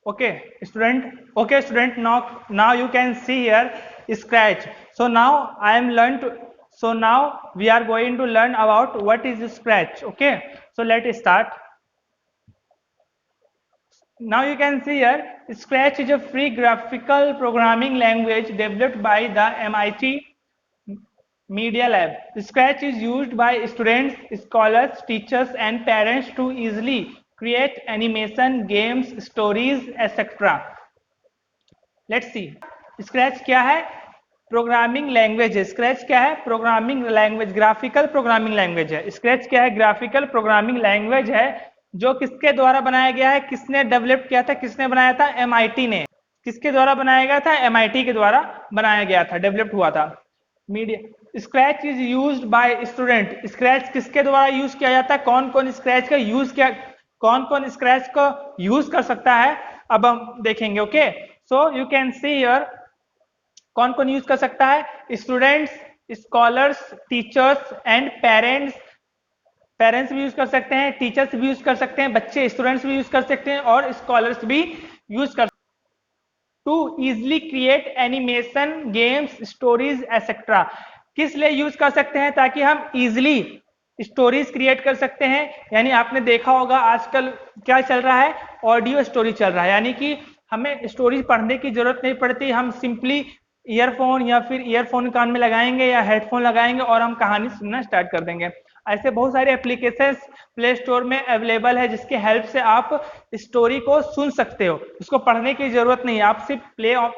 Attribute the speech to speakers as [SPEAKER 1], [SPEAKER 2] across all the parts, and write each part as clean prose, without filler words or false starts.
[SPEAKER 1] Okay, student. Now you can see here Scratch. So now I am learned. So now we are going to learn about what is Scratch. Okay, so let's start. Now you can see here Scratch is a free graphical programming language developed by the MIT Media Lab. Scratch is used by students, scholars, teachers, and parents to easily create animation, games, stories, etc. Let's see scratch क्या है, programming language है। Scratch क्या है, programming language, graphical programming language है। Scratch क्या है, graphical programming language है जो किसके द्वारा बनाया गया है, किसने डेवलप किया था, किसने बनाया था, एमआईटी ने। किसके द्वारा बनाया गया था, एमआईटी के द्वारा बनाया गया था, डेवलप्ड हुआ था। Media scratch is used by student. Scratch किसके द्वारा यूज किया जाता है, कौन कौन स्क्रैच का यूज किया, कौन कौन स्क्रैच को यूज कर सकता है, अब हम देखेंगे। Okay, so you can see here कौन कौन यूज कर सकता है, students, scholars, teachers and parents. Parents भी यूज कर सकते हैं, टीचर्स भी यूज कर सकते हैं, बच्चे स्टूडेंट्स भी यूज कर सकते हैं और स्कॉलर्स भी यूज कर to easily create animation, games, stories etcetera. किस लिए यूज कर सकते हैं, ताकि हम इजिली स्टोरीज क्रिएट कर सकते हैं। यानी आपने देखा होगा आजकल क्या चल रहा है, ऑडियो स्टोरी चल रहा है, यानी कि हमें स्टोरीज पढ़ने की जरूरत नहीं पड़ती, हम सिंपली ईयरफोन या फिर ईयरफोन कान में लगाएंगे या हेडफोन लगाएंगे और हम कहानी सुनना स्टार्ट कर देंगे। ऐसे बहुत सारे एप्लीकेशंस प्ले स्टोर में अवेलेबल है जिसके हेल्प से आप स्टोरी को सुन सकते हो, उसको पढ़ने की जरूरत नहीं है, आप सिर्फ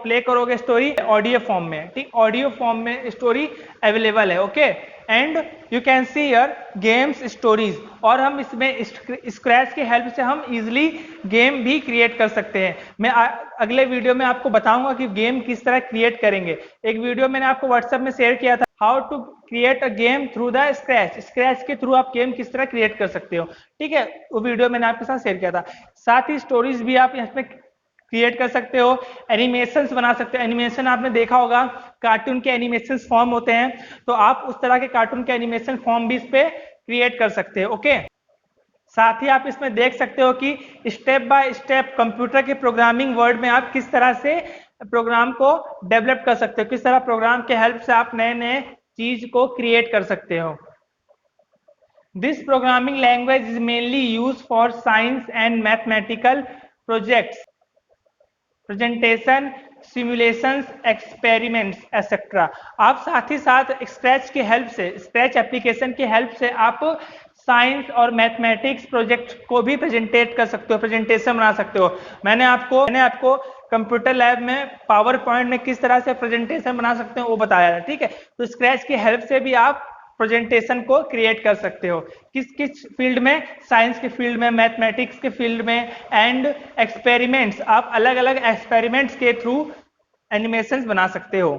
[SPEAKER 1] प्ले करोगे स्टोरी ऑडियो फॉर्म में। ठीक, ऑडियो फॉर्म में स्टोरी अवेलेबल है। Okay, and you can see here games, stories, और हम इसमें स्क्रैच की हेल्प से हम इजिली गेम भी क्रिएट कर सकते हैं। मैं अगले वीडियो में आपको बताऊंगा कि गेम किस तरह क्रिएट करेंगे। एक वीडियो मैंने आपको व्हाट्सएप में शेयर किया था, how to create a game through the Scratch. Scratch के थ्रू आप गेम किस तरह क्रिएट कर सकते हो। ठीक है, वो वीडियो मैंने आपके साथ शेयर किया था। साथ ही स्टोरीज भी आप इसमें क्रिएट कर सकते हो, एनिमेशंस बना सकते हो। एनिमेशन आपने देखा होगा, कार्टून के एनिमेशन फॉर्म होते हैं, तो आप उस तरह के कार्टून के एनिमेशन फॉर्म भी इस पे क्रिएट कर सकते हो। ओके, साथ ही आप इसमें देख सकते हो कि स्टेप बाय स्टेप कंप्यूटर के प्रोग्रामिंग वर्ड में आप किस तरह से प्रोग्राम को डेवलप कर सकते हो, किस तरह प्रोग्राम के हेल्प से आप नए नए चीज को क्रिएट कर सकते हो। This programming language is mainly use for science and mathematical projects, presentation, simulations, experiments etcetera. आप साथ ही साथ स्क्रैच की हेल्प से, स्क्रैच एप्लीकेशन की हेल्प से आप साइंस और मैथमेटिक्स प्रोजेक्ट को भी प्रेजेंटेट कर सकते हो, प्रेजेंटेशन बना सकते हो। मैंने आपको कंप्यूटर लैब में पावर पॉइंट में किस तरह से प्रेजेंटेशन बना सकते हो वो बताया था। ठीक है, तो स्क्रैच की हेल्प से भी आप प्रेजेंटेशन को क्रिएट कर सकते हो। किस किस फील्ड में, साइंस के फील्ड में, मैथमेटिक्स के फील्ड में, एंड एक्सपेरिमेंट्स, आप अलग अलग एक्सपेरिमेंट्स के थ्रू एनिमेशंस बना सकते हो।